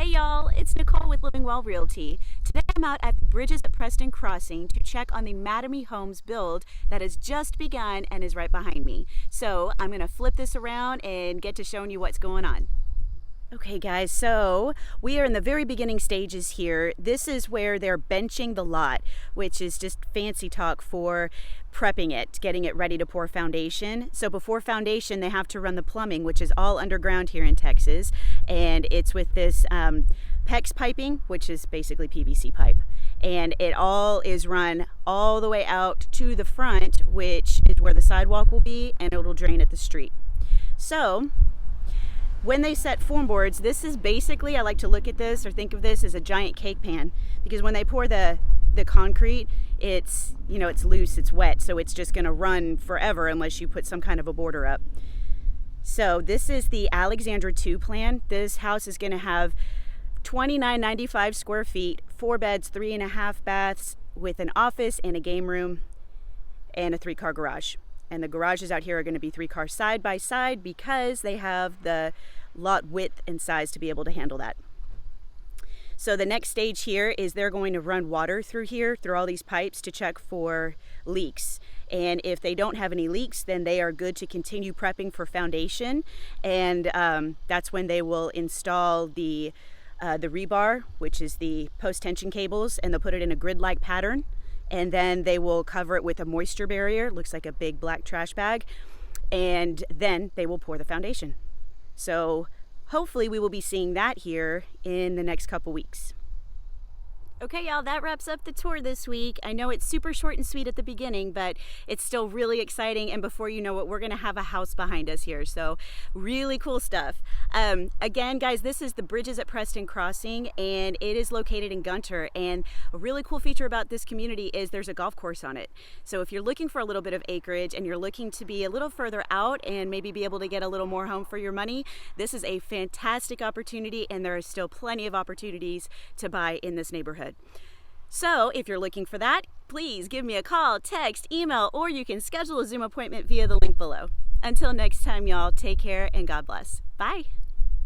Hey y'all, it's Nicole with Living Well Realty. Today I'm out at the bridges at Preston Crossing to check on the Mattamy homes build that has just begun and is right behind me. So I'm going to flip this around and get to showing you what's going on. Okay guys, so we are in the very beginning stages here. This is where they're benching the lot, which is just fancy talk for prepping it, getting it ready to pour foundation. So before foundation, they have to run the plumbing, which is all underground here in Texas. And it's with this PEX piping, which is basically PVC pipe. And it all is run all the way out to the front, which is where the sidewalk will be, and it'll drain at the street. So when they set form boards, this is basically, I like to look at this or think of this as a giant cake pan, because when they pour the concrete, it's, you know, it's loose, it's wet, so it's just gonna run forever unless you put some kind of a border up. So this is the Alexandra 2 plan. This house is gonna have 2,995 square feet, 4 beds, 3.5 baths, with an office and a game room and a 3-car garage. And the garages out here are going to be 3 cars side by side because they have the lot width and size to be able to handle that. So the next stage here is they're going to run water through here, through all these pipes, to check for leaks. And if they don't have any leaks, then they are good to continue prepping for foundation. And that's when they will install the rebar, which is the post-tension cables, and they'll put it in a grid-like pattern. And then they will cover it with a moisture barrier, looks like a big black trash bag, and then they will pour the foundation. So hopefully we will be seeing that here in the next couple weeks. Okay y'all, that wraps up the tour this week. I know it's super short and sweet at the beginning, but it's still really exciting, and before you know it, we're gonna have a house behind us here, so really cool stuff. Again guys, this is the bridges at Preston Crossing, and it is located in Gunter, and a really cool feature about this community is there's a golf course on it. So if you're looking for a little bit of acreage and you're looking to be a little further out and maybe be able to get a little more home for your money, this is a fantastic opportunity, and there are still plenty of opportunities to buy in this neighborhood. So if you're looking for that, please give me a call, text, email, or you can schedule a Zoom appointment via the link below. Until next time, y'all, take care and God bless. Bye.